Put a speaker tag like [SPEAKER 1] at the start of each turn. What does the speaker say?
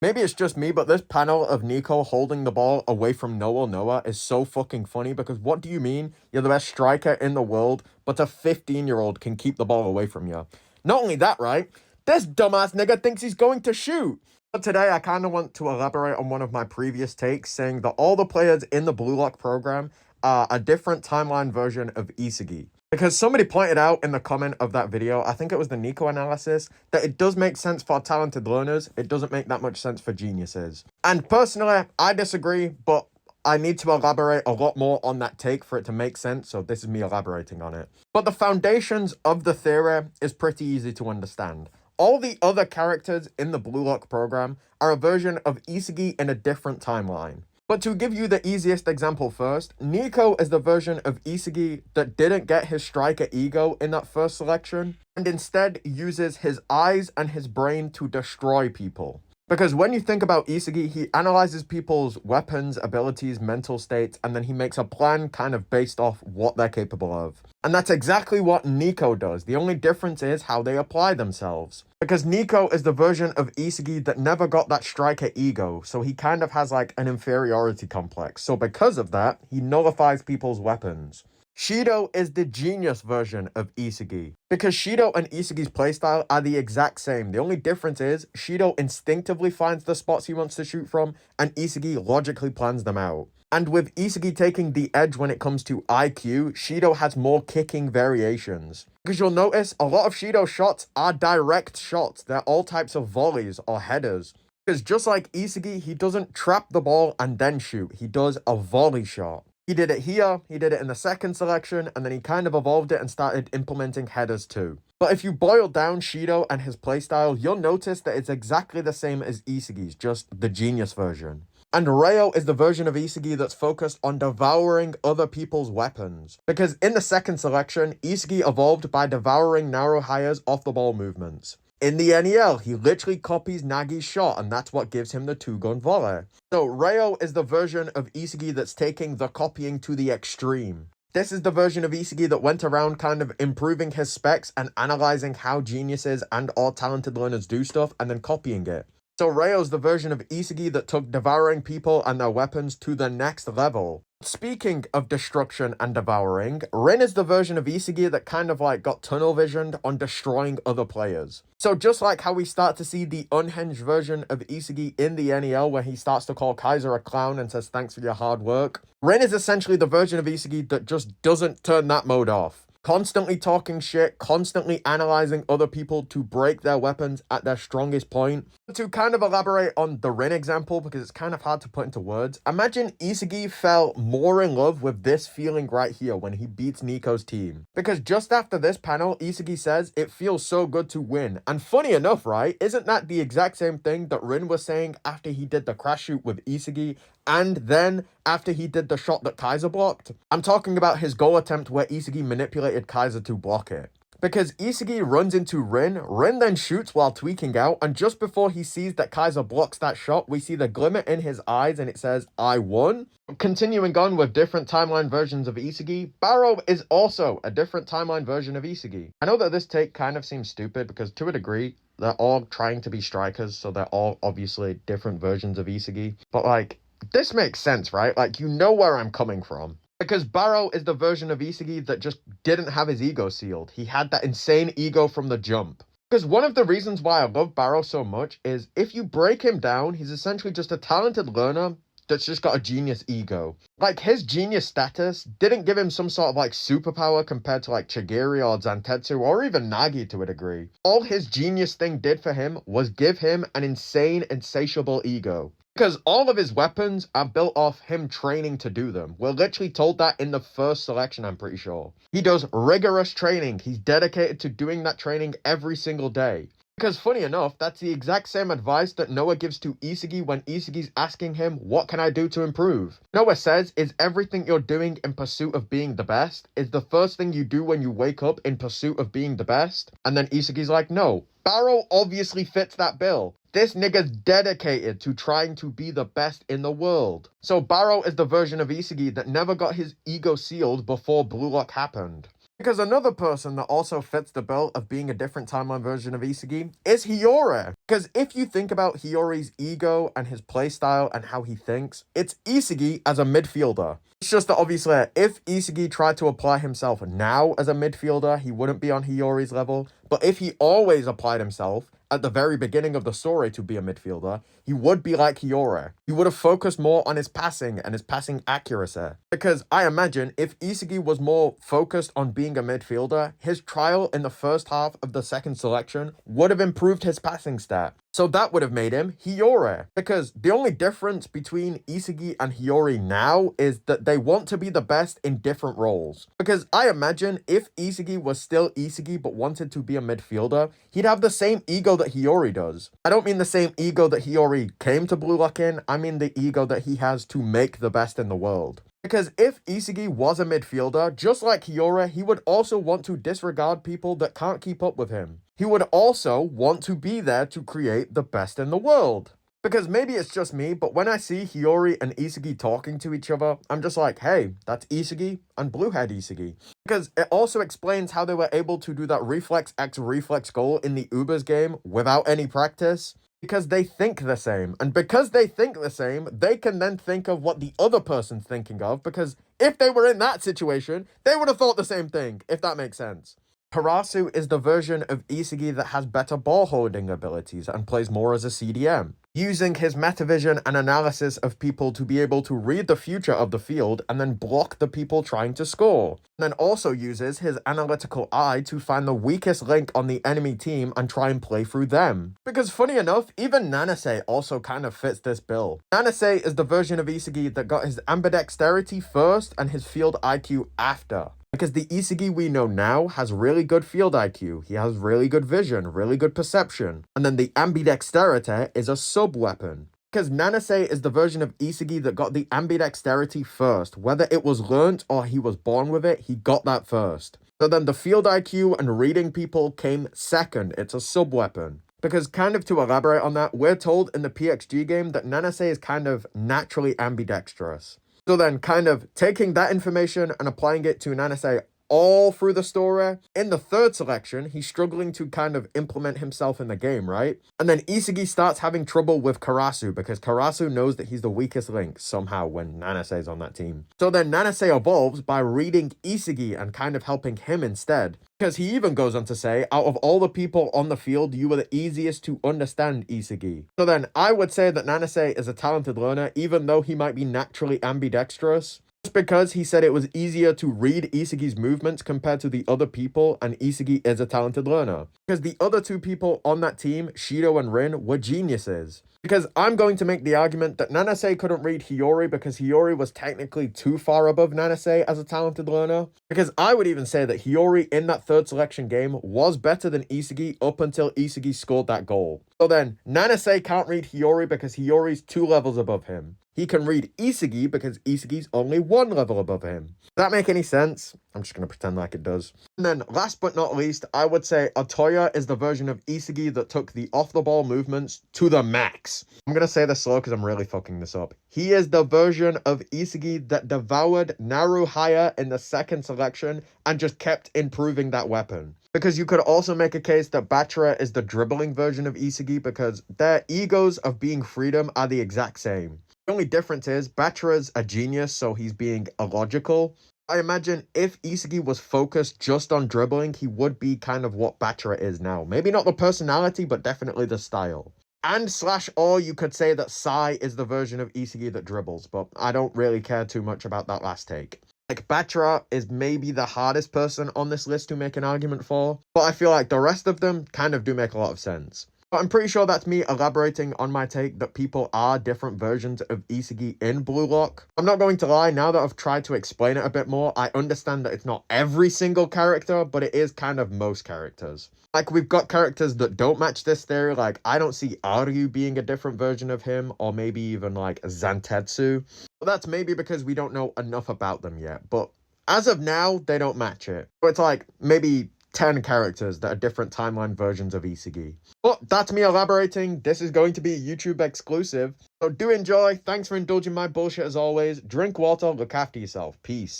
[SPEAKER 1] Maybe it's just me, but this panel of Nico holding the ball away from Noah is so fucking funny because what do you mean you're the best striker in the world, but a 15-year-old can keep the ball away from you? Not only that, right? This dumbass nigga thinks he's going to shoot. But today I kind of want to elaborate on one of my previous takes saying that all the players in the Blue Lock program are a different timeline version of Isagi. Because somebody pointed out in the comment of that video, I think it was the Nico analysis, that it does make sense for talented learners, it doesn't make that much sense for geniuses. And personally, I disagree, but I need to elaborate a lot more on that take for it to make sense, so this is me elaborating on it. But the foundations of the theory is pretty easy to understand. All the other characters in the Blue Lock program are a version of Isagi in a different timeline. But to give you the easiest example first, Nico is the version of Isagi that didn't get his striker ego in that first selection, and instead uses his eyes and his brain to destroy people. Because when you think about Isagi, he analyzes people's weapons, abilities, mental states, and then he makes a plan kind of based off what they're capable of. And that's exactly what Nico does. The only difference is how they apply themselves. Because Nico is the version of Isagi that never got that striker ego, so he kind of has like an inferiority complex. So because of that, he nullifies people's weapons. Shido is the genius version of Isagi. Because Shido and Isagi's playstyle are the exact same. The only difference is Shido instinctively finds the spots he wants to shoot from, and Isagi logically plans them out. And with Isagi taking the edge when it comes to IQ, Shido has more kicking variations. Because you'll notice a lot of Shido's shots are direct shots. They're all types of volleys or headers. Because just like Isagi, he doesn't trap the ball and then shoot. He does a volley shot. He did it here, he did it in the second selection, and then he kind of evolved it and started implementing headers too. But if you boil down Shido and his playstyle, you'll notice that it's exactly the same as Isagi's, just the genius version. And Reo is the version of Isagi that's focused on devouring other people's weapons. Because in the second selection, Isagi evolved by devouring narrow hires off the ball movements. In the NEL, he literally copies Nagi's shot, and that's what gives him the 2-gun volley. So Reo is the version of Isagi that's taking the copying to the extreme. This is the version of Isagi that went around kind of improving his specs and analyzing how geniuses and or talented learners do stuff and then copying it. So Reo's the version of Isagi that took devouring people and their weapons to the next level. Speaking of destruction and devouring, Rin is the version of Isagi that kind of like got tunnel visioned on destroying other players. So just like how we start to see the unhinged version of Isagi in the NEL where he starts to call Kaiser a clown and says thanks for your hard work, Rin is essentially the version of Isagi that just doesn't turn that mode off. Constantly talking shit, constantly analyzing other people to break their weapons at their strongest point. To kind of elaborate on the Rin example, because it's kind of hard to put into words, imagine Isagi fell more in love with this feeling right here when he beats Nico's team. Because just after this panel, Isagi says, it feels so good to win. And funny enough, right, isn't that the exact same thing that Rin was saying after he did the crash shoot with Isagi, and then after he did the shot that Kaiser blocked? I'm talking about his goal attempt where Isagi manipulated Kaiser to block it. Because Isagi runs into Rin then shoots while tweaking out, and just before he sees that Kaiser blocks that shot, we see the glimmer in his eyes and it says, I won. Continuing on with different timeline versions of Isagi, Baro is also a different timeline version of Isagi. I know that this take kind of seems stupid because to a degree, they're all trying to be strikers, so they're all obviously different versions of Isagi. But like, this makes sense, right? Like, you know where I'm coming from. Because Baro is the version of Isagi that just didn't have his ego sealed. He had that insane ego from the jump. Because one of the reasons why I love Baro so much is if you break him down, he's essentially just a talented learner that's just got a genius ego. Like, his genius status didn't give him some sort of like superpower compared to like Chigiri or Zantetsu or even Nagi to a degree. All his genius thing did for him was give him an insane, insatiable ego. Because all of his weapons are built off him training to do them. We're literally told that in the first selection, I'm pretty sure. He does rigorous training. He's dedicated to doing that training every single day. Because funny enough, that's the exact same advice that Noah gives to Isagi when Isagi's asking him, what can I do to improve? Noah says, is everything you're doing in pursuit of being the best? Is the first thing you do when you wake up in pursuit of being the best? And then Isagi's like, no. Baro obviously fits that bill. This nigga's dedicated to trying to be the best in the world. So Baro is the version of Isagi that never got his ego sealed before Blue Lock happened. Because another person that also fits the bill of being a different timeline version of Isagi is Hiori. Because if you think about Hiyori's ego and his playstyle and how he thinks, it's Isagi as a midfielder. It's just that obviously if Isagi tried to apply himself now as a midfielder, he wouldn't be on Hiyori's level. But if he always applied himself at the very beginning of the story to be a midfielder, he would be like Hiori. He would have focused more on his passing and his passing accuracy. Because I imagine if Isagi was more focused on being a midfielder, his trial in the first half of the second selection would have improved his passing stat. So that would have made him Hiori. Because the only difference between Isagi and Hiori now is that they want to be the best in different roles. Because I imagine if Isagi was still Isagi but wanted to be a midfielder, he'd have the same ego that Hiori does. I don't mean the same ego that Hiori came to Blue Lock in, I mean the ego that he has to make the best in the world. Because if Isagi was a midfielder, just like Hiori, he would also want to disregard people that can't keep up with him. He would also want to be there to create the best in the world. Because maybe it's just me, but when I see Hiori and Isagi talking to each other, I'm just like, hey, that's Isagi and Bluehead Isagi. Because it also explains how they were able to do that reflex X reflex goal in the Ubers game without any practice. Because they think the same. And because they think the same, they can then think of what the other person's thinking of. Because if they were in that situation, they would have thought the same thing, if that makes sense. Karasu is the version of Isagi that has better ball holding abilities and plays more as a CDM, using his metavision and analysis of people to be able to read the future of the field and then block the people trying to score. And then also uses his analytical eye to find the weakest link on the enemy team and try and play through them. Because funny enough, even Nanase also kind of fits this bill. Nanase is the version of Isagi that got his ambidexterity first and his field IQ after. Because the Isagi we know now has really good field IQ, he has really good vision, really good perception, and then the ambidexterity is a sub-weapon. Because Nanase is the version of Isagi that got the ambidexterity first. Whether it was learnt or he was born with it, he got that first. So then the field IQ and reading people came second, it's a sub-weapon. Because kind of to elaborate on that, we're told in the PXG game that Nanase is kind of naturally ambidextrous. So then kind of taking that information and applying it to Nanase all through the story. In the third selection, he's struggling to kind of implement himself in the game, right? And then Isagi starts having trouble with Karasu because Karasu knows that he's the weakest link somehow when Nanase is on that team. So then Nanase evolves by reading Isagi and kind of helping him instead. Because he even goes on to say, out of all the people on the field, you were the easiest to understand, Isagi. So then I would say that Nanase is a talented learner, even though he might be naturally ambidextrous. Just because he said it was easier to read Isagi's movements compared to the other people, and Isagi is a talented learner. Because the other two people on that team, Shido and Rin, were geniuses. Because I'm going to make the argument that Nanase couldn't read Hiori because Hiori was technically too far above Nanase as a talented learner. Because I would even say that Hiori in that third selection game was better than Isagi up until Isagi scored that goal. So then, Nanase can't read Hiori because Hiori's 2 levels above him. He can read Isagi because Isagi's only 1 level above him. Does that make any sense? I'm just going to pretend like it does. And then, last but not least, I would say Otoya is the version of Isagi that took the off-the-ball movements to the max. I'm going to say this slow because I'm really fucking this up. He is the version of Isagi that devoured Naruhaya in the second selection and just kept improving that weapon. Because you could also make a case that Bachira is the dribbling version of Isagi because their egos of being freedom are the exact same. The only difference is Bachira's a genius, so he's being illogical. I imagine if Isagi was focused just on dribbling, he would be kind of what Bachira is now. Maybe not the personality, but definitely the style. And or you could say that Sai is the version of Isagi that dribbles, but I don't really care too much about that last take. Like, Bachira is maybe the hardest person on this list to make an argument for, but I feel like the rest of them kind of do make a lot of sense. But I'm pretty sure that's me elaborating on my take that people are different versions of Isagi in Blue Lock. I'm not going to lie, now that I've tried to explain it a bit more, I understand that it's not every single character, but it is kind of most characters. Like, we've got characters that don't match this theory, like, I don't see Aryu being a different version of him, or maybe even, like, Zantetsu. But that's maybe because we don't know enough about them yet, but as of now, they don't match it. So it's like, maybe 10 characters that are different timeline versions of Isagi. But that's me elaborating. This is going to be a YouTube exclusive. So do enjoy. Thanks for indulging my bullshit as always. Drink water, look after yourself. Peace.